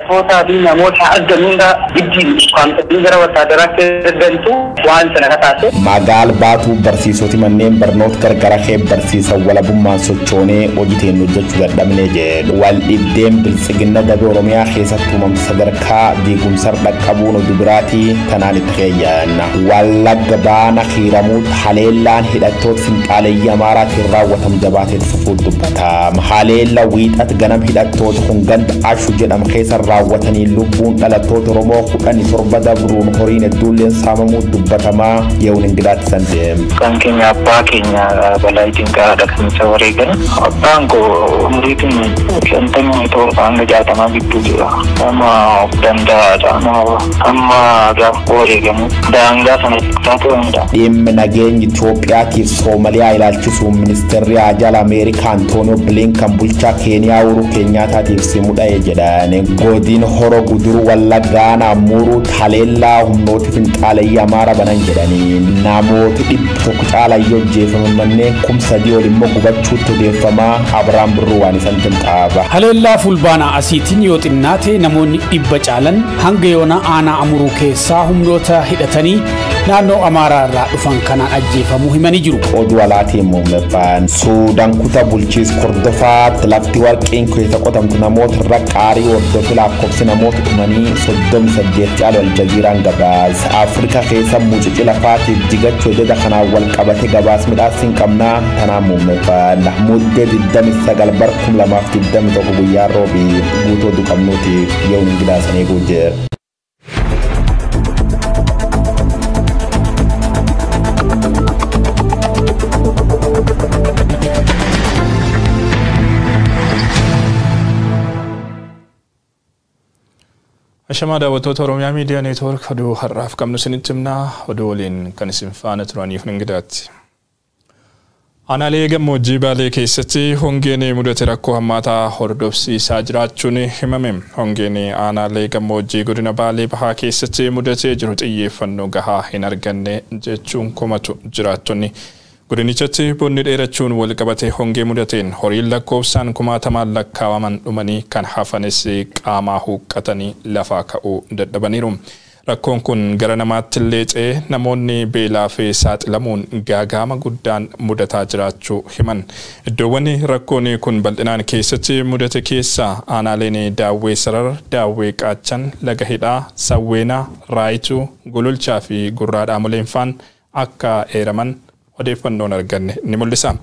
barattoota fi namoota addunyaa gidduun kwanta gara wataadaraatti ergantu waan sana kataase. Magaal baatu barsiisoti manneen barnoota gargara kee barsiisan walabummaan sochoonee hojiiteen hojjechuu dadhabnee jedhu. Wal dhibdeen bilchiginna dabee Oromiyaa keessatti uumamte sadarkaa diigumsa dhaqqabuun oduu biraatii tanaan itti keeyyanna. Wallagga baana hiiramuu haleellaan hidhattoota finxaaleeyyii Amaaraatiin raawwatamu jabaatee fufuuf dubbata. Haleella wiixat ganam hidhattoota hunganda ashu jedham keessa raawwatanii lubbuun dhalattoota Oromoo 17 dabruun horiin hedduulleen saamamuu dubbatamaa yeewun ingidaatti san deem. Kan keenya abbaa keenya balaa dinqaa dhaqnisa wareegan abbaan koo umriitiin 57 hanga 60 gidduu jira. Amma Danda'aa amma gaafa wareegamu daangaa sana taatoo hunda. Dhimma nageenya Itoophiyaatiif Soomaliyaa ilaalchisuun ministeerri haajaa Ameerikaa Antoonio Blinken bulchaa Keeniyaa Uhuru Kenyaataatiif simudha'ee jedhan. Godina Horoo Guduruu Wallaggaan Amuruu haleellaa humnoota finxaaleeyyii Amaaraa banan jedhanii namoota 100 caalayyoo ajjeefaman manneen 3,000 ol immoo gubachuutti odeeffamaa Abiraan Birruu waan isan qaba. Haleellaa fulbaanaa asiitiin yoo xinnaate namoonni 100 caalan hanga yoona aanaa Amuruu keessaa humnoota hidhatanii naannoo Amaaraa irraa dhufan kanaan ajjeefamuu himanii jiru. Oduu alaatiin muummeffaan Suudaan kutaa bulchiis Kordofaatti lafti warqeen keessa qotamtu namoota irra qaarii hordofii lakkoofsi namoota dhumanii 38 caalu Aljaziiraan gabaasa. Afrikaa keessa mucuci lafaatiif jigachuu ededa kanaan wal qabate gabaas midhaasiin qabnaa tanaan muummeffaan. Muddee 29 bar 2021 guyyaa roobii guutuu oduu qabnuutiif yeewun ingidaasanii guujjeera. Ashama daawwattoota Oromiyaa Miidiyaa Neetwoork oduu har'aaf qabnu isinitti himnaa oduu waliin kan isin faana turaniif ningidaatti. Aanaalee gammoojjii Baalee keessatti hongeen mudate rakkoo hammaataa hordofsiisaa jiraachuun himame. Hongeen aanaalee gammoojjii godina Baalee bahaa keessatti mudatee jiru xiyyeeffannoo gahaa hin arganne jechuun komatu jiraattonni. Godinichatti bonni dheerachuun wal qabatee hongee mudateen horiin lakkoofsaan 10,000 lakkaawaman dhumanii kan hafanis qaamaa huqqatanii lafaa ka'uu dadhabaniiru. Rakkoon kun gara namaatti leexee namoonni beelaa fi saaxilamuun gaagama guddaan mudataa jiraachuu himan. Iddoowwan rakkoon kun bal'inaan keessatti mudate keessaa aanaaleen Daawwee Sarar, Daawwee Qaachan, Laga Hidhaa, Sawweenaa, Raayituu, Gololchaa fi Gurraadhaa Muleenfaan akka eeraman odeeffannoon arganne ni mul'isa.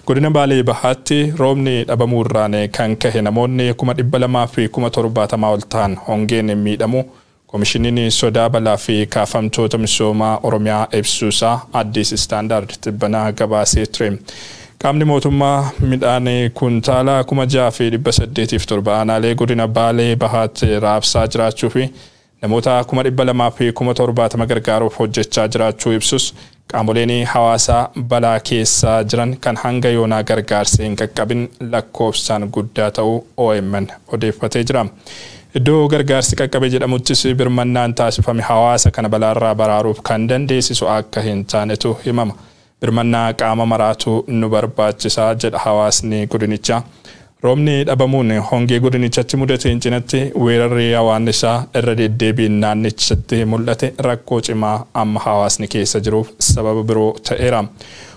Godina Baalee bahaatti roobni dhabamuu irraan kan kahe namoonni 200,000 fi 70,000 ol ta'an hongeen miidhamu komishiniin sodaa balaa fi kaafamtoota misoomaa Oromiyaa ibsuusaa Addis Standard tibbanaa gabaasee ture. Qaamni mootummaa midhaan kuntaala 6,807 aanaalee godina Baalee bahaatti raabsaa jiraachuu fi namoota 200,000 fi 70,000 gargaaruuf hojjechaa jiraachuu ibsus qaamoleen hawaasaa balaa keessa jiran kan hanga yoonaa gargaarsa hin qaqqabin lakkoofsaan guddaa ta'uu OMN odeeffatee jira. Iddoo gargaarsi qaqqabe jedhamuttis birmannaan taasifame hawaasa kana balaarraa baraaruuf kan dandeessisu akka hin taanetu himama. Birmannaa qaama maraatu nu barbaachisaa jedha hawaasni godinichaa. Roobni dhabamuun hongee godinichatti mudateen cinatti weerarri hawaannisaa irra deddeebiin naannichatti mul'ate rakkoo cimaa amma hawaasni keessa jiruuf sababa biroo ta'eera.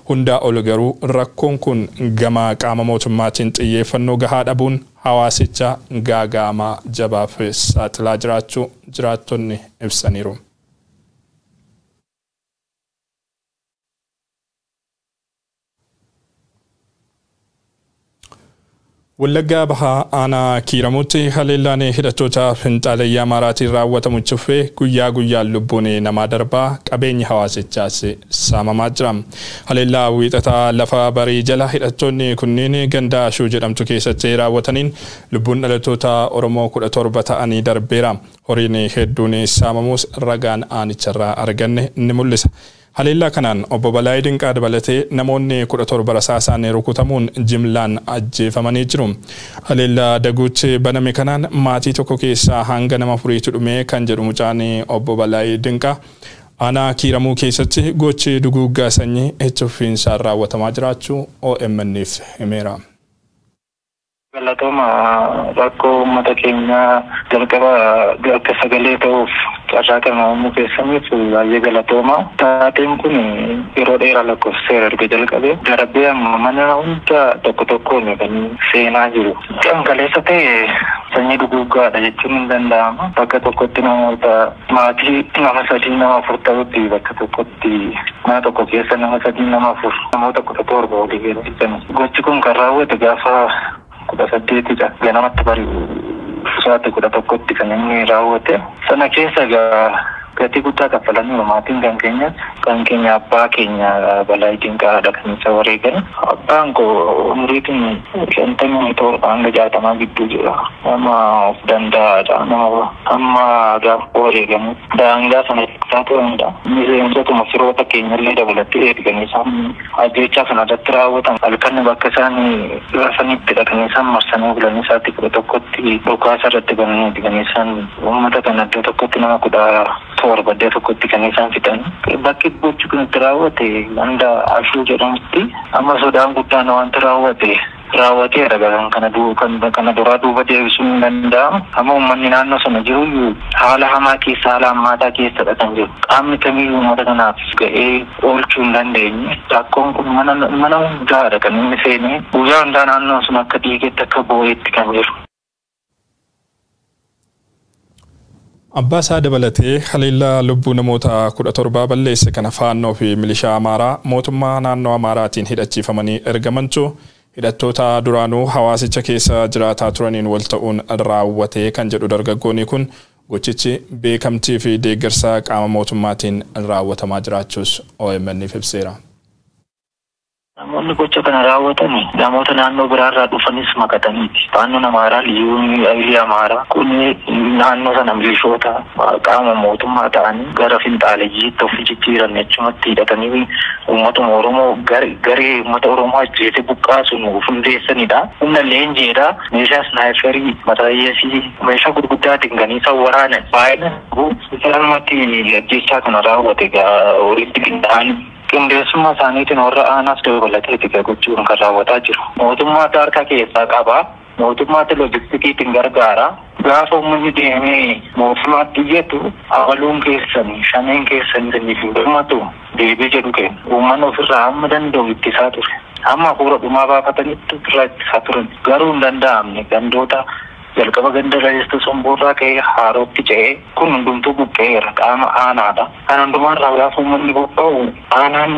Hundaa ol garuu rakkoon kun gama qaama mootummaatiin xiyyeeffannoo gahaa dhabuun hawaasicha gaaga'ama jabaaf saaxilaa jiraachuu jiraattonni ibsaniiru. Wallaggaa bahaa aanaa kiiramutti haleellaan hidhattoota finxaaleeyyii Amaaraatiin raawwatamu cuffee guyyaa guyyaan lubbuun namaa darbaa qabeenyi hawaasichaas saamamaa jira. Haleellaa wiixataa lafa barii jala hidhattoonni kunniin Gandaashuu jedhamtu keessatti raawwataniin lubbuun dhalattoota Oromoo 17 ta'anii darbeera. Horiin hedduun saamamuus ragaan aanicharraa arganne ni mul'isa. Haleellaa kanaan obbo Balaa Dinqaa dabalatee namoonni 17 rasaasaan rukutamuun jimlaan ajjeefamanii jiru. Haleellaa daguutti baname kanaan maatii tokko keessaa hanga nama 4 dhume kan jedhu mucaan obbo Balaa Dinqaa aanaa kiiramuu keessatti gochi duguuggaa sanyii itti fufiinsaan raawwatamaa jiraachuu OMNiif himeera. Galatooma rakkoo uummata keenyaa jalqaba akka sagalee ta'uuf carraa kana uumuu keessaniif baay'ee galatooma. Taateen kun yeroo dheeraa lakkoofseera erga jalqabee darbee amma mana hunda tokko tokkoon kan seenaa jiru. Kan kaleessa ta'e sanyii duguuggaadha jechuun hin danda'ama. Bakka tokkotti namoota maatii nama 3 nama 4 ta'utti bakka tokkotti mana tokko keessa nama 3 nama 4 namoota 17 walii geessisan. Gochi kun kan raawwate gaafa 18 ganamatti bari'u sa'aatii 11tti kan inni raawwate. Sana keessa gatii guddaa kaffalanii maatiin kan keenya abbaa keenya balaa dinqaadha kan isa wareegan. Abbaan koo umriitiin 57 hanga 60 gidduu jira. Nama of danda'aadha. Amma gaafa wareegamu daangaa sana keessaa ta'udha. Miseensotuma firoota keenyallee dabalatee erganii isaan ajjechaa kana irratti raawwatan halkan bakka isaan rafanittidha kan isaan marsanii bulanii sa'aatii 11tti dhukaasa irratti bananii kan isaan uummata kana iddoo tokkotti nama 17 tokkotti kan isaan fidan. Bakki gochi kun itti raawwate ganda ashuu jedhamutti amma sodaan guddaan wanti raawwatee dhagaan kana duraa duuba deebisuun hin danda'amu. Amma uummanni naannoo sana jiru haala hamaa keessa haala hammaataa keessadha kan jiru. Qaamni kamiyyuu uummata kanaaf ga'ee oolchuu hin dandeenye. Rakkoon kun mana hundaadha kan inni seenee guyyaa hundaa naannoo sun akka dhiigetti akka boo'eetti kan jiru. Abbaasaa dabalatee haleellaa lubbuu namoota 17 balleesse kana faannoo fi milishaa Amaaraa mootummaa naannoo Amaaraatiin hidhachiifamanii ergamantu hidhattoota duraanuu hawaasicha keessa jiraataa turaniin wal ta'uun raawwatee kan jedhu dargaggoonni kun gochichi beekamtii fi deeggarsa qaama mootummaatiin raawwatamaa jiraachuus OMNiif ibseera. Namoonni gocha kana raawwatan namoota naannoo biraarraa dhufanis makataniiti. Naannoon Amaaraa liyyuu Amaaraa kun naannoo sana milishoota qaama mootummaa ta'anii gara finxaaleeyyiitti of jijjiiran jechumatti hidhatanii uummatuma Oromoo garee uummata Oromoo ajjeese buqqaasuun hundeessanidha. Humna leenjiidha. Meeshaa snaayiperii mataraayyeesii meeshaa gurguddaatiin ganiisa waraanan baay'inaan guutummaatti ajjechaa kana raawwate walitti qindaa'anii. Qindeessummaa isaaniitiin warra aanaas dabalatee itti gochuun kan raawwataa jiru. Mootummaa harka keessaa qaba. Mootummaatti loojistikiitiin gargaara. Gaafa uummanni deemee mootummaatti iyyatu abaluun keessan shaneen keessan saniif dhumatu deebii jedhu kennu. Uummanni ofirraa amma danda'u ittisaa ture. Amma hafuura dhumaa baafatanitti ofirraa ittisaa turan. Garuu hin danda'amne gandoota jalqaba ganda reestuu somboorraa ka'ee haarootti ce'ee kun hundumtuu buqqeera qaama aanaadha. Kan hundumarraa gaafa uummanni bobba'u aanaan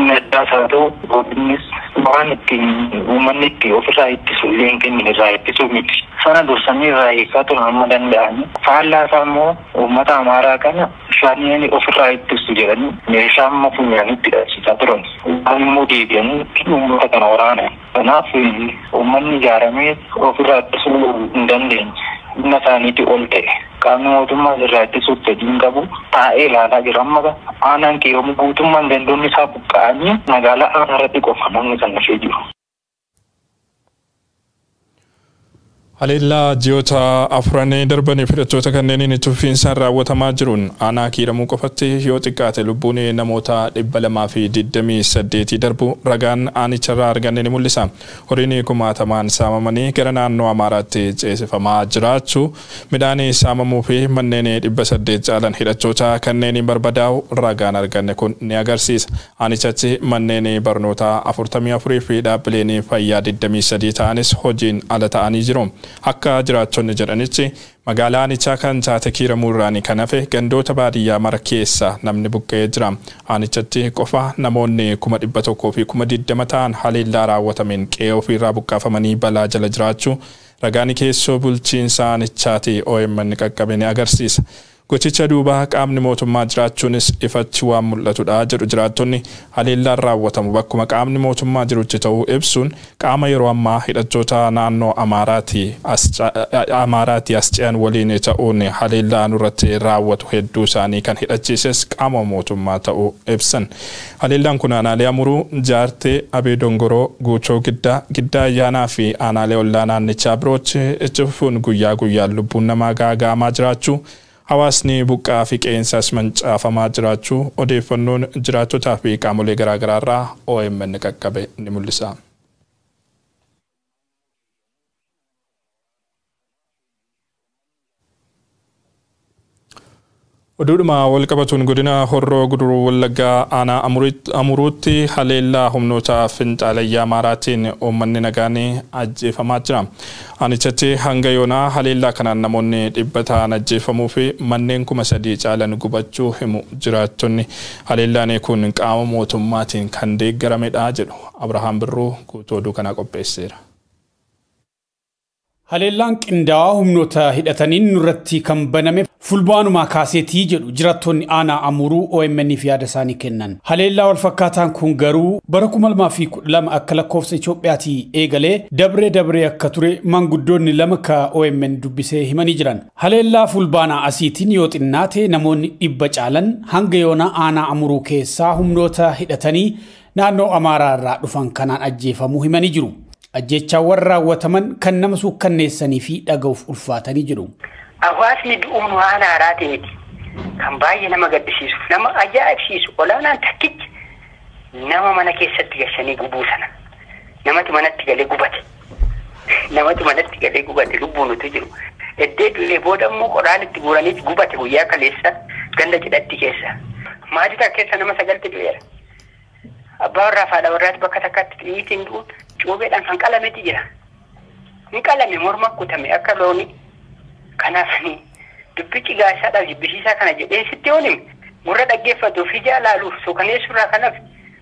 meddaas haa ta'u godinnis waan ittiin uummanni itti ofirraa ittisu illee hin kennine irraa ittisuu miti. Sana dursanii irraa hiikaa turan amma danda'anii faallaa isaa immoo uummata Amaaraa kana shaneen ofirraa ittisu jedhanii meeshaa amma funyaanitti hidhachiisaa turan. Waan immoo deebi'anii uummata kana waraana. Kanaaf uummanni ijaaramee ofirraa ittisuu hin dandeenye. Humna isaaniitti ol ta'e. Qaamni mootummaa irraa ittisuuf fedhiin qabu taa'ee ilaalaa jira. Amma aanaan keewwamu guutummaan gandoonni isaa buqqa'anii magaalaa aanaa irratti qofa namni kan dhufee jiru. Haleellaa ji'oota afuranii darbanii hidhattoota kanneen tuffiinsaan raawwatamaa jiruun aanaa kiiramuu qofatti yoo xiqqaate lubbuun namoota 228 darbu ragaan aanicharraa arganne ni mul'isa. Horiin kumaatamaan saamamanii gara naannoo Amaaraatti ceesifamaa jiraachuu midhaan saamamuu fi manneen 800 caalan hidhattoota kanneen barbadaa'u ragaan arganne kun ni agarsiisa. Aanichatti manneen barnootaa 44 fi dhaabbileen fayyaa 23 ta'anis hojiin ala ta'anii jiru. Akka jiraattonni jedhanitti magaalaa aanichaa kan taate kiiramuu irraanii kan hafe gandoota baadiyyaa mara keessa namni buqqa'ee jira. Aanichatti qofa namoonni 100,000 fi 20,000 ta'an haleellaa raawwatameen qe'ee ofiirraa buqqaafamanii balaa jala jiraachuu ragaan keessoo bulchiinsa aanichaati OMN qaqqabe ni agarsiisa. Gochicha duuba qaamni mootummaa jiraachuunis ifatti waan mul'atudha jedhu jiraattonni haleellaan raawwatamu bakkuma qaamni mootummaa jirutti ta'uu ibsuun qaama yeroo ammaa hidhattoota naannoo Amaaraatti as ce'an waliin ta'uun haleellaan irratti raawwatu hedduu isaanii kan hidhachiises qaama mootummaa ta'uu ibsan. Haleellaan kun aanaalee Amuruu, Jaartee, Abee Dongoroo, Guutuu Giddaa Ayyaanaa fi aanaalee ollaa naannichaa birootti itti fufuun guyyaa guyyaan lubbuun namaa gaaga'amaa jiraachuu hawaasni buqqaa fi qe'eensaas mancaafamaa jiraachuu odeeffannoon jiraattotaa fi qaamolee garaagaraa irraa OMN qaqqabe ni mul'isa. Oduudhuma walqabatuun godina Horroo Guduruu Wallaggaa aanaa Amuruutti haleellaa humnoota finxaalayyaa Amaaraatiin uummanni nagaan ajjeefamaa jira. Aanichatti hanga yoonaa haleellaa kanaan namoonni 100 ta'an ajjeefamuu fi manneen 3,000 caalan gubachuu himu jiraattonni. Haleellaan kun qaama mootummaatiin kan deeggaramedha jedhu Abrahaam Birruu Guutu oduu kana qopheesseera. Haleellaan qindaa'aa humnoota hidhataniin nurratti kan baname fulbaanuma kaaseetii jedhu jiraattonni aanaa Amuruu OMNiif yaada isaanii kennan. Haleellaa wal fakkaataan kun garuu bara 2012 akka lakkoofsa Itoophiyaatii eegalee dabree akka ture manguddoonni lama ka OMN dubbisee himanii jiran. Haleellaa fulbaanaa asiitiin yoo xinnaate namoonni 100 caalan hanga yoona aanaa Amuruu keessaa humnoota hidhatanii naannoo Amaaraa irraa dhufan kanaan ajjeefamuu himanii jiru. Ajjechaawwan raawwataman kan nama suukkanneessanii fi dhaga'uuf ulfaatanii jiru. Hawaasni du'uun waan haaraa ta'e miti. Kan baay'ee nama gaddisiisu, nama ajaa'ibsiisu, olaanaan takkichi nama mana keessatti gashanii gubuu sana. Namatti manatti galee gubate. Namatti manatti galee gubate lubbuun utuu jiru. Eddee du'ee booda immoo qoraan itti guuranii gubate guyyaa kaleessa ganda cidhatti keessa. Maatii keessa nama 9 du'eera. Abbaa warraa fi haadha warraatti bakka takkatti xiyyiitiin du'uun cuubeedhaan kan qalametti jira. Ni qalame morma kutame akka loonii. Kanaafanii dubbichi gaashaadhaaf jibbisiisaa kana jedhee sitti oolime gurra dhaggeeffatu fi jaalaaluuf suukaneessurraa kanaaf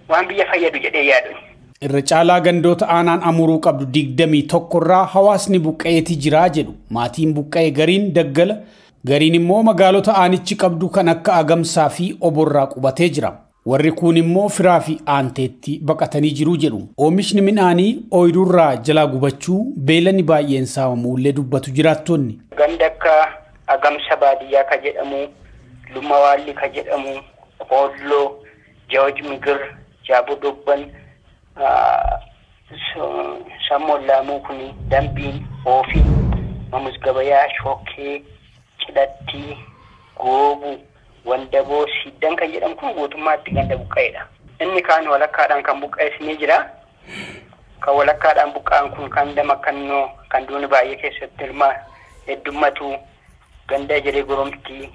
waan biyya fayyadu jedhee yaadu. Irra caalaa gandoota aanaan Amuruu qabdu 21 irraa hawaasni buqqa'eetii jiraa jedhu. Maatiin buqqa'ee gariin Daggala, gariin immoo magaalota aanichi qabdu kan akka Agamsaa fi Oborraa qubatee jira. Warri kun immoo firaa fi aanteetti baqatanii jiru jedhu. Oomishni midhaanii ooyiruurraa jalaa gubachuu beelani baay'een saamamuullee dubbatu jiraattonni. Ganda akka Agamsa baadiyyaa ka jedhamu, Lumawaalli ka jedhamu, Qoolloo, Jawaaj Migir, Jaaboo Dobban, Sammoon Laamuu kuni, Dambiin, Oofii, Mamus Gabayaa, Shokkee, Cidhattii, Goobuu, Wandaboo, Siddan kan jedhamu kun guutummaatti ganda buqqa'eedha. Inni kaan walakkaadhaan kan buqqa'es ni jira. Kan walakkaadhaan buqqa'an kun kan damakkannoo kan duuni baay'ee keessatti hirmaa heddummatu ganda Ejeree Goromtii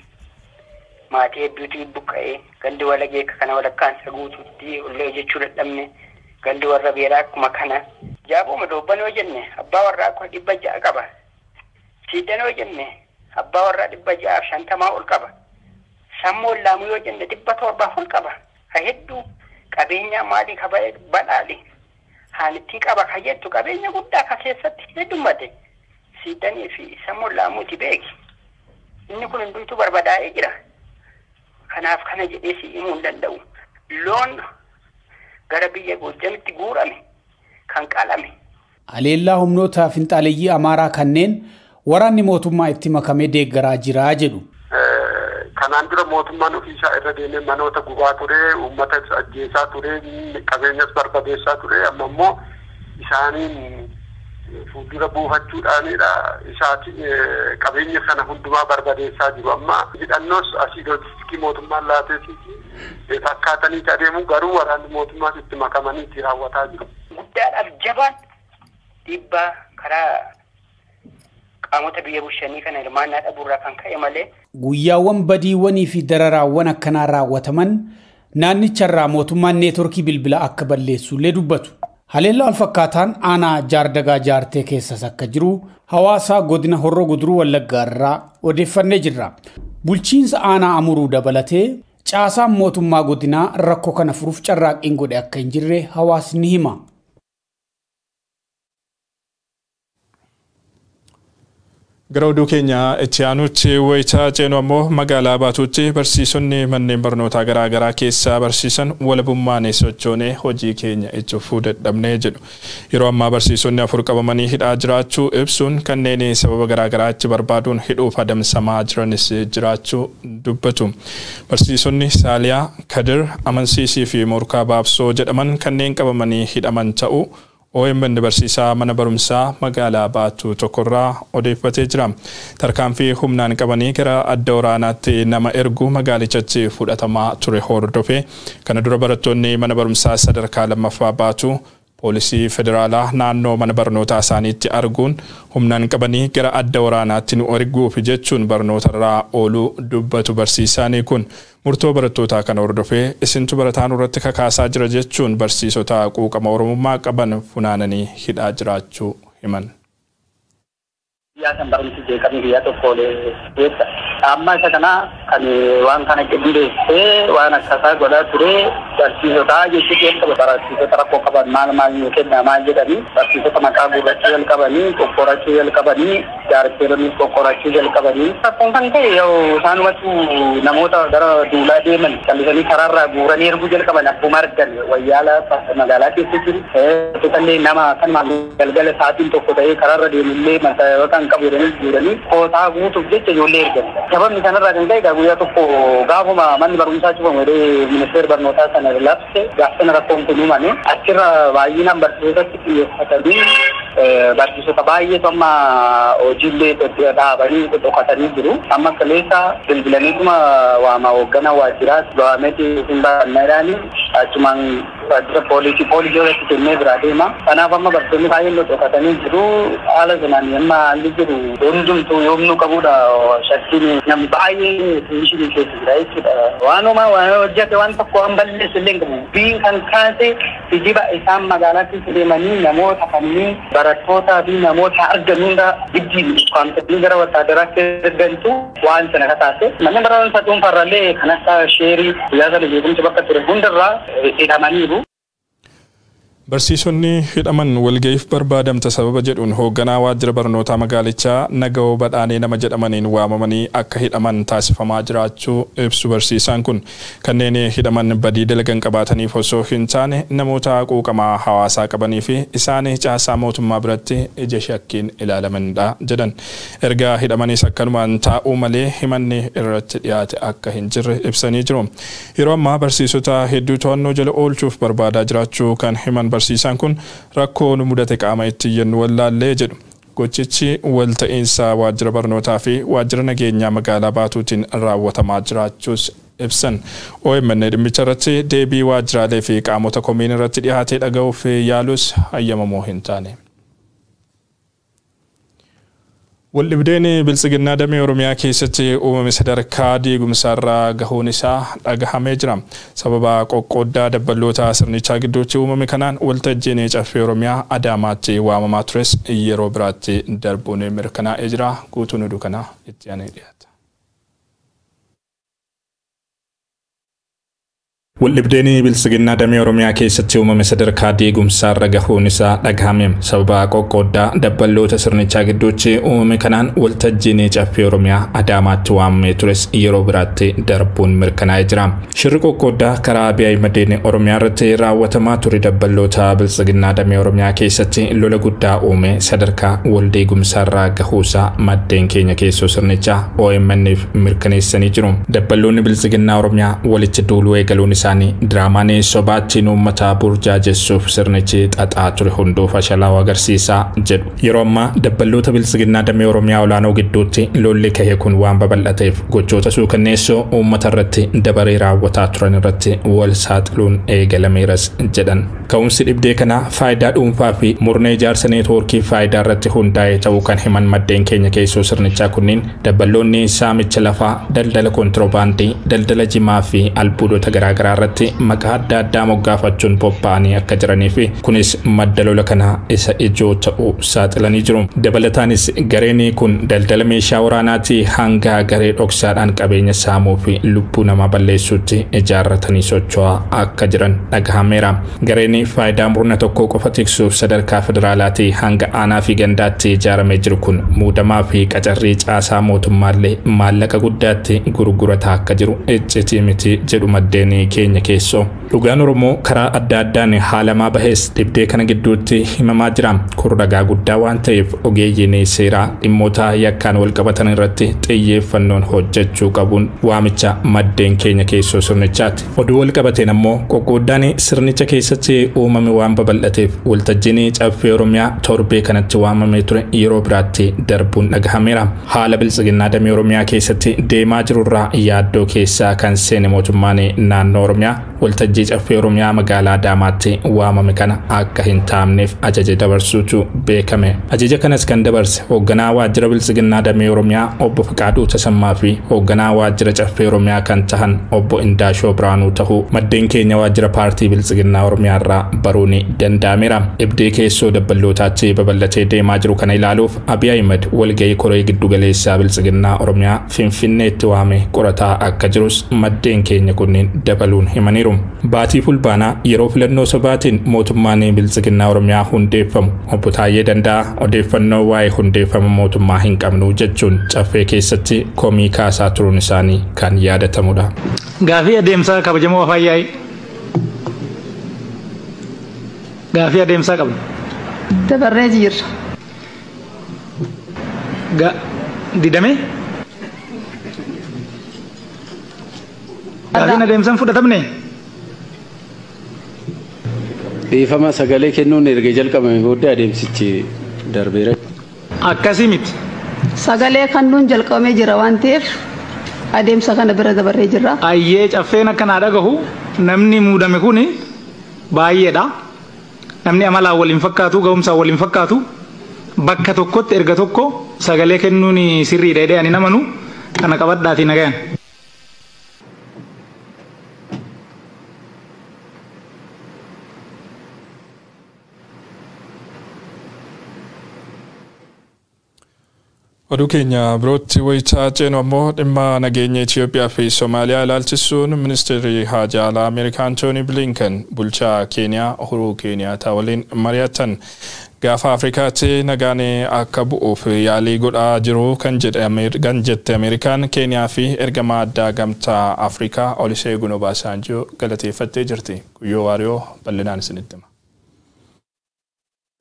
maatii hedduutii buqqa'ee gandi walagee kana walakkaan isa guutuutti ollee jechuu dadhabne gandi warra beeraa akkuma kana. Jaaboo Doobban yoo jenne abbaa warraa 600 qaba. Siddan yoo jenne abbaa warraa 650 ol qaba. Sammoon Laamuu yoo jenne 700 ol qaba. Ha hedduu qabeenya maalii ka badhaadhe haanittiin qaba ka jettu qabeenya guddaa ka keessatti heddummate. Siddanii fi Sammoon Laamuuti beeki. Inni kun hundumtuu barbadaa'ee jira. Kanaaf kana jedhee si himuu hin danda'u. Loon gara biyya Goojjamitti guurame kan qalame. Haleellaa humnoota finxaaleeyyii Amaaraa kanneen waraanni mootummaa itti makamee deeggaraa jira jedhu. Kanaan dura mootummaan ofiisaa irra deemee manoota gubaa ture, uummata ajjeesaa ture, qabeenyas barbadeessaa ture. Amma immoo isaaniin fuuldura buufachuudhaanidha. Isaati qabeenya sana hundumaa barbadeessaa jiru. Amma hidhannoos asii loojistikii mootummaan laateetii fakkaatanii adeemu garuu waraanni mootummaas itti makamanii itti raawwataa jiru. Guddaadhaaf jabaan dhiibbaa karaa qaamota biyya bulchanii kana hirmaannaa dhabuurraa kan ka'e malee. Guyyaawwan badiiwwanii fi dararaawwan akkanaa raawwataman naannicharraa mootummaan neetworkii bilbila akka balleessullee dubbatu. Haleellaa wal fakkaataan aanaa Jaardagaa jaartee keessas akka jiru hawaasa godina Horroo Guduruu Wallaggaarraa odeeffannee jirra. Bulchiinsa aanaa Amuruu dabalatee caasaan mootummaa godinaa rakkoo kana furuuf carraaqqiin godhe akka hin jirre hawaasni hima. Gara oduu keenya itti aanutti wayitaa ceenu ammoo magaalaa baatuutti barsiisonni manneen barnootaa garaa garaa keessaa barsiisan walabummaan sochoonee hojii keenya itti fufuu dadhabnee jedhu. Yeroo ammaa barsiisonni 4 qabamanii hidhaa jiraachuu ibsuun kanneen sababa garaa garaa itti barbaaduun hidhuuf adamsamaa jiranis jiraachuu dubbatu. Barsiisonni Saaliyaa, Kadir, Amansiisii fi Morkaa Baabsoo jedhaman kanneen qabamanii hidhaman ta'uu OMN barsiisaa mana barumsaa magaalaa Baatuu tokkorraa odeeffatee jira. Tarkaanfii humnaan qabanii gara adda waraanaatti nama ergu magaalichatti fudhatamaa ture hordofee kana dura barattoonni mana barumsaa sadarkaa lammaffaa Baatuu poolisii federaalaa naannoo mana barnootaa isaaniitti arguun humnaan qabanii gara adda waraanaatti nu erguuf jechuun barnootarraa ooluu dubbatu barsiisaan kun murtoo barattootaa kan hordofee isintu barataan irratti kakaasaa jira jechuun barsiisota quuqama oromummaa qaban funaananii hidhaa jiraachuu himan. Kan barumsi jeeqamni biyya tokkoolee jecha amma isa kana kan waan kana qindeessee waan akkasaa godhaa ture barsiisota jechuun barsiisota rakkoo qaban maal nu kenna maal jedhanii barsiisota maqaa gurrachuu jalqabanii qoqqorachuu jalqabanii jaarteelonni qoqqorachuu jalqabanii rakkoon kan ta'e isaanumatu namoota gara duulaa deeman callisanii karaarraa guuranii erguu jalqaban akkuma argan wayyaala magaalaa keessa jiru kanneen nama kan galgala sa'aatiin tokko ta'ee karaarra deemullee mataa kabiranii jiranii kootaa guutuuf jecha ijoollee ergan. Sababni kanarraa kan ka'e guyyaa tokko gaafuma manni barumsaa cufamu ministeera barnootaa sana labse gaafsana rakkoon kun uumame achirra baay'inaan barsiisotatti xiyyeeffatanii barsiisota baay'eetu amma hojiillee dhaabanii dhokatanii jiru. Amma kaleessa bilbilaniituma waama hoogganaa waajjiraas ga'ameeti hin barannaadhaani achumaan waajjira poolisii irratti kennee biraa deema. Kanaaf amma barsiisonni baay'een dhokatanii jiru. Haala sanaan amma haalli jiru hundumtuu yoomnu qabudha. Shakkiin namni baay'ee turishinii keessa jira jechuudha. Waanuma waan hojjete waan tokko waan balleessu illee qabu. Biin kan kaase kijiba isaan magaalaa keessa deemanii namoota kanneen barattootaa fi namoota argamuudha giddiin kwaamtanii gara wataadaraatti ergantu waan sana kataase. Manneen barnoota dhuunfarrallee kan akka sheerii guyyaa sana jeequmsa bakka ture hundarraa hidhamaniiru. Barsiisonni hidhaman walga'iif barbaadamta sababa jedhuun hoogganaa waajjira barnootaa magaalichaa Naga'oo Badhaanee nama jedhamaniin waamamanii akka hidhaman taasifamaa jiraachuu ibsu barsiisaan kun kanneen hidhaman badii dalagan qabaataniif osoo hin taane namoota quuqamaa hawaasaa qabanii fi isaan caasaa mootummaa biratti ija shakkiin ilaalamanidha jedhan. Erga hidhamanis akkanumaan taa'uu malee himanni irratti dhiyaate akka hin jirre ibsanii jiru. Yeroo ammaa barsiisota hedduu to'annoo jala oolchuuf barbaadaa jiraachuu kan himan barsiisaan kun rakkoo nu mudate qaama itti yennu wallaallee jedhu. Gochichi walta'iinsa waajjira barnootaa fi waajjira nageenyaa magaalaa Baatuutiin raawwatamaa jiraachuus ibsan. OMN dhimmicha irratti deebii waajjiraalee fi qaamota komiin irratti dhiyaatee dhaga'uuf yaalus hayyamamoo hin taane. Waldhibdeen biltsiginnaa damee Oromiyaa keessatti uumame sadarkaa diigumsaarraa gahuun isaa dhagahamee jira. Sababa qoqqooddaa dabballoota sirnichaa gidduutti uumame kanaan waltajjiin caffee Oromiyaa Adaamaatti waamamaa tures yeroo biraatti darbuun mirkanaa'ee jira. Guutuun oduu kana itti aanee dhiyaata. Waldhibdeen biltsiginnaa damee Oromiyaa keessatti uumame sadarkaa diigumsaarra gahuun isaa dhagahame. Sababa qoqqooddaa dabballoota sirnichaa gidduutti uumame kanaan waltajjiin caffee Oromiyaa Adaamaatti waamamee tures yeroo biraatti darbuun mirkanaa'ee jira. Shirri qoqqooddaa karaa Abiyyi Ahmediin Oromiyaa irratti raawwatamaa ture dabballoota biltsiginnaa damee Oromiyaa keessatti lola guddaa uume sadarkaa wal diigumsaarra gahuusaa maddeen keenya keessoo sirnichaa OMN'if mirkaneessanii jiru. Dabballoonni biltsiginnaa Oromiyaa walitti duuluu eegaluun Diraamaan sobaattiin uummata burjaajessuuf sirnichi xaxaa ture hunduu fashalaa'uu agarsiisaa jedhu. Yeroo ammaa dabballoota biltsiginnaa damee Oromiyaa olaanoo gidduutti lolli ka'e kun waan babal'ateef gochoota suukanneessoo uummata irratti dabaree raawwataa turan irratti wal saaxiluun eegalameeras jedhan. Ka'umsi dhibdee kanaa faayidaa dhuunfaa fi murna ijaarsa neetwoorkii faayidaa irratti hundaa'e ta'uu kan himan maddeen keenya keessoo sirnichaa kunniin dabballoonni saamicha lafaa, daldala kontiroobaandii, daldala jimaa fi albuudota garaagaraa irratti maqaa adda addaa moggaafachuun bobba'anii akka jiranii fi kunis madda lola kanaa isa ijoo ta'uu saaxilanii jiru. Dabalataanis gareen kun daldala meeshaa waraanaatii hanga garee dhoksaadhaan qabeenya saamuu fi lubbuu namaa balleessuutti ijaarratanii socho'aa akka jiran dhagahameera. Gareen faayidaa murna tokko qofa tiksuuf sadarkaa federaalaatii hanga aanaa fi gandaatti ijaaramee jiru kun muudamaa fi qacarrii caasaa mootummaallee maallaqa guddaatti gurgurataa akka jiru iccitii miti jedhu maddeen keenya keessoo. Dhugaan Oromoo karaa adda addaan haalamaa bahees dhibdee kana gidduutti himamaa jira. Kun ragaa guddaa waan ta'eef ogeeyyiin seeraa dhimmoota yakkaan wal qabatan irratti xiyyeeffannoon hojjechuu qabuun waamicha maddeen keenya keessoo sirnichaati. Oduu wal qabateen ammoo qoqqooddaan sirnicha keessatti uumame waan babal'ateef waltajjiin caffee Oromiyaa torbee kanatti waamamee ture yeroo biraatti darbuun dhagahameera. Haala biltsiginnaa damee Oromiyaa keessatti deemaa jirurraa yaaddoo keessaa kan seene mootummaan naannoo Oromiyaa waltajjii caffee Oromiyaa magaalaa Adaamaatti waamame kana akka hin taamneef ajaja dabarsuutu beekame. Ajaja kanas kan dabarse hoogganaa waajjira bilisiginnaa damee Oromiyaa obbo Fiqaaduu Tasammaa fi hoogganaa waajjira caffee Oromiyaa kan tahan obbo Indaashoo Biraanuu tahuu maddeen keenya waajjira paartii bilisiginnaa Oromiyaa irraa baruun danda'ameera. Ibdee keessoo dabbalootaatti babal'atee deemaa jiru kana ilaaluuf Abiy Ahmed walgahii koree giddu galeessaa bilisiginnaa Oromiyaa Finfinneetti waame qorataa akka jirus maddeen keenya kunniin dabaluun himaniiru. Baatii fulbaanaa yeroo filannoo sobaatiin mootummaan bilisiginnaa Oromiyaa hundeeffamu obbo Tayyee Danda'aa odeeffannoo waa'ee hundeeffama mootummaa hin qabnu jechuun caffee keessatti komii kaasaa turuun isaanii kan yaadatamudha. Gaafii adeemsaa kabajamoo afaan yaa'ii. Gaafii adeemsaa qabna. Dabarree jirra. Didame? Gaafiin adeemsaan fudhatamne? Dhiifama sagalee kennuun erga jalqabame booddee adeemsichi darbeera. Akkasii miti. Sagalee kennuun jalqabamee jira waan ta'eef adeemsa kana bira dabarree jirra. Ayyee caffeen akkanaa dhagahu namni muudame kuni baay'eedha. Namni amalaan waliin fakkaatu ga'umsaan waliin fakkaatu bakka tokkotti erga tokko sagalee kennuun sirriidha jedhee ani namanu kana qabadhaatii nagayan. Oduu keenya birootti wayitaa ceenu ammoo dhimma nageenya Itoophiyaa fi Somaaliyaa ilaalchisuun ministeerri haajaa alaa Ameerikaa Antooni Blinken bulchaa Keeniyaa Uhuru Keeniyaataa waliin mari'atan. Gaafa Afrikaatti nagaan akka bu'uuf yaalii godhaa jiru kan jette Ameerikaan Keeniyaa fi ergamaa addaa gamtaa Afrikaa Olusegun Obasanjoo galateeffattee jirti. Guyyoo Waariyoo bal'inaan isinitti hima.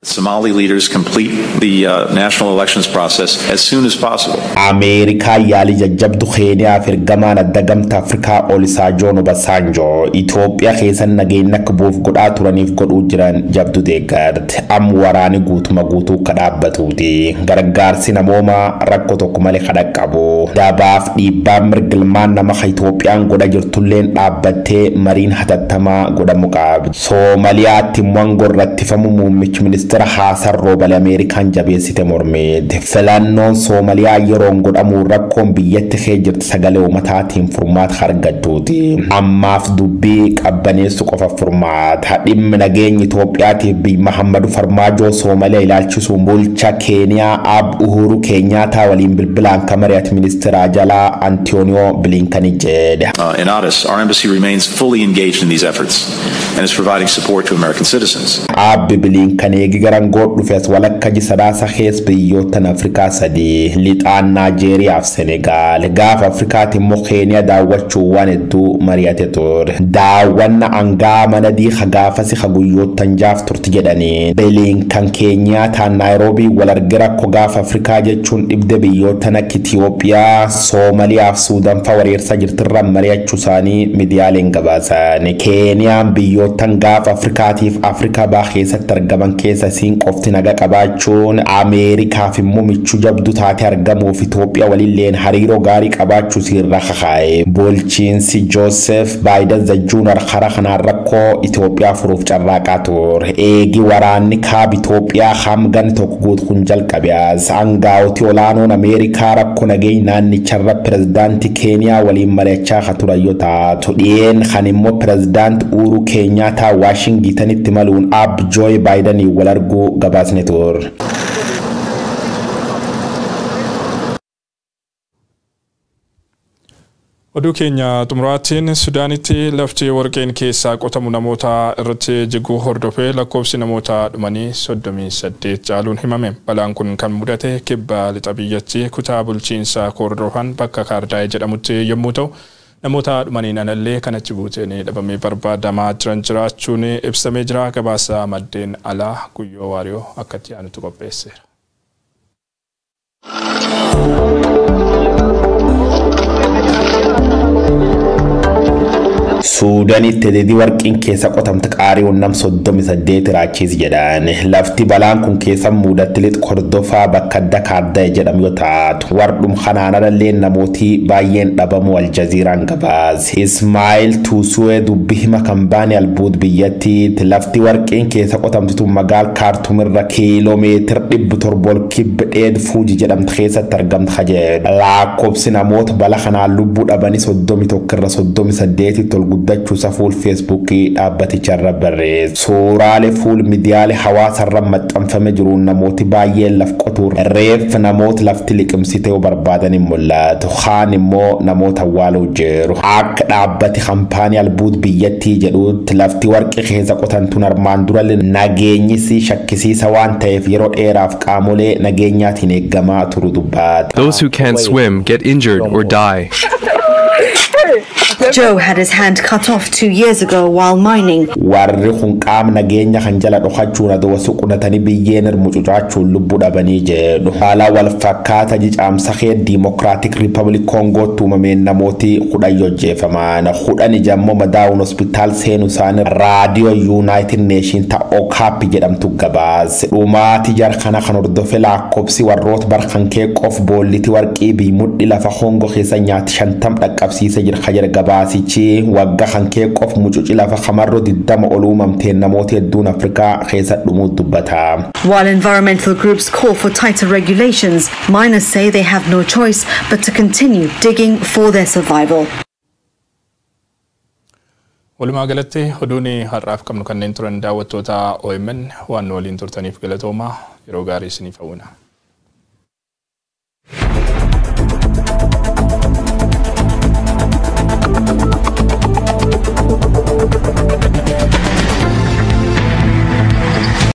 Somali leaders complete the national elections process as soon as possible. Amerika yali jajjabdu Keeniyaa fi ergamaan adda gamtaa Afrikaa Olusegun Obasanjoo Itoophiyaa keessan nageenya akka bu'uuf godhaa turaniif godhuu jiran jabdu deeggarti. Waraani guutuma guutuu akka dhaabbatuuti. Gargaarsi namoomaa rakkoo tokko malee kadhaqqabu. Dabaaf dhiibbaan mirgilmaan nama Itoophiyaan godha jirtulleen dhaabbattee mariin hatattamaa godhamu qabdi. Somaaliyaatti wangorrattifamu muummichi ministeera Hasan Roobal Ameerikaan jabeessite mormeeti. Filannoon Somaaliyaa yeroon godhamu rakkoon biyyatti kee jirti sagalee uummataatiin furmaata argattuuti. Ammaaf dubbii qabbaneessu qofa furmaata. Dhimmi nageenya Itoophiyaatiif biyyi Muhammadu Farmaajoo Somaaliyaa ilaalchisuun bulchaa Keeniyaa Uhuru Keeniyaataa waliin bilbilaan kan mari'ate ministeera jalaa Antonio Blinken jedhe. In Addis, our embassy remains fully engaged in these efforts and is providing support to American citizens. Blinken garan godhu fes walakka jisadaasa kees biyyoottan Afrikaa sadii lixaan Naajeeriyaa fi Senegaal gaafa Afrikaatti immoo Keeniyaa daawwachuu waan hedduu mari'ate ture. Daawwanna angaa mana diiqa gaafasi guyyoottan jaaf turti jedhanii Blinken Keeniyaataan Naayiroobii wal arge rakkoo gaafa Afrikaa jechuun dhibde biyyoottan akka Itoophiyaa, Somaaliyaa fi Suudaan fa'aa wareersa jirtirraan mari'achuu isaanii miidiyaaleen gabaasan. Keeniyaan biyyoottan gaafa Afrikaatiif Afrikaa baha keessatti argaman keessa siin qofti naga qabaachuun Ameerikaa fi immoo michuu jabdu taate argamuuf Itoophiyaa waliin hariiroo gaarii qabaachuu sirra kakaa'e. Bulchiinsi Joosef Baayiden Juunior karaa kanaan rakkoo Itoophiyaa furuuf carraaqaa ture. Eegi waraanni kaaba Itoophiyaa hamgan tokko guutu kun jalqabeas. Aangaa'oti olaanoon Ameerikaa rakkoo nageenya naannicharra pirezidaantii Keeniyaa waliin mari'achaa kan turan yoo taatu dhiyeen kan immoo pirezidaantii Uhuru Keeniyaataa Waashingitanitti maluun Joe Biden wal arguu gabaasne ture. Oduu keenya xumuraatiin Sudaanitti lafti warqeen keessaa qotamu namoota irratti jiguu hordofee lakkoofsi namoota dhumanii 38 caaluun himame. Balaan kun kan mudate kibba lixa biyyattii kutaa bulchiinsa Kordofan bakka Kaardaayee jedhamutti yommuu ta'u namoota dhumaniin anallee kan achi buuteen dhabamee barbaadamaa jiran jiraachuun ibsamee jira. Gabaasa maddeen alaa Guyyoo Waariyoo akkatti aanutu qopheesseera. Suudaanitti dedii warqiin keessa qotamte qaarii nam 38 raachiis jedhan lafti balaan kun keessa muudatti lix kordofaa bakka Dakaadda jedhamu yoo taatu wardhum kanaanallee namooti baay'een dhabamu Aljaziiraan gabaas Ismaa'il Tuusuu dubbii hima kambaanii albuud biyyatti lafti warqiin keessa qotamtu magaal Kaartum irra kiiloomeetira 700 kibba dheed Fuuji jedhamtu keessatti argamtu jedhu lakkoofsi namoota bala kanaan lubbuu dhabanii 31 irra 38 tol guddachuu safuul feesbuukii dhaabbaticharra barreessu suuraalee fuul miidiyaalee hawaasarra maxxanfame jiruun namooti baay'een laf qotuu reef namoota lafti liqimsite yoo barbaadan mul'atu kaan immoo namoota awwaaluu jiru akka dhaabbati kaampaanii albuud biyyattii jedhutti lafti warqii keessa qotantuun armaan dura nageenyisi shakkisiisa waan ta'eef yeroo dheeraaf qaamolee nageenyaatiin eeggamaa turu dubbaate. Those who can't swim get injured or die. Joe had his hand cut off 2 years ago while mining. Warri kun qaam nageenya kan jala dhokachuun adoo suqunatanii biyyeen irmucucaachuun lubbuu dhabanii jedhu. Haala wal fakkaata jicaamsa kee Democratic Republic Congo tuumameen namooti 10 hojjeefaman. 10 jammoo madaa'uun hospitaal seenuu isaanii raadiyoo United Nation ta OCAP jedhamtu gabaase. Dhumaati jarkana kan hordofe lakkoofsi warroota barkan kee qof boolliti warqii biimudhi lafa Congo keessa nyaati 50 dhaqqabsiise jira kajar gabaasichi wagga kan kee qof mucuci lafa kamarro diddama oluumamteen namoota hedduun Afrikaa keessa dhumuu dubbata. While environmental groups call for tighter regulations, miners say they have no choice but to continue digging for their survival. Walumaa galatti oduun har'aaf qabnu kanneen turan daawwattoota OMN waan waliin turtaniif galatooma yeroo gaarii isiniif hawwina.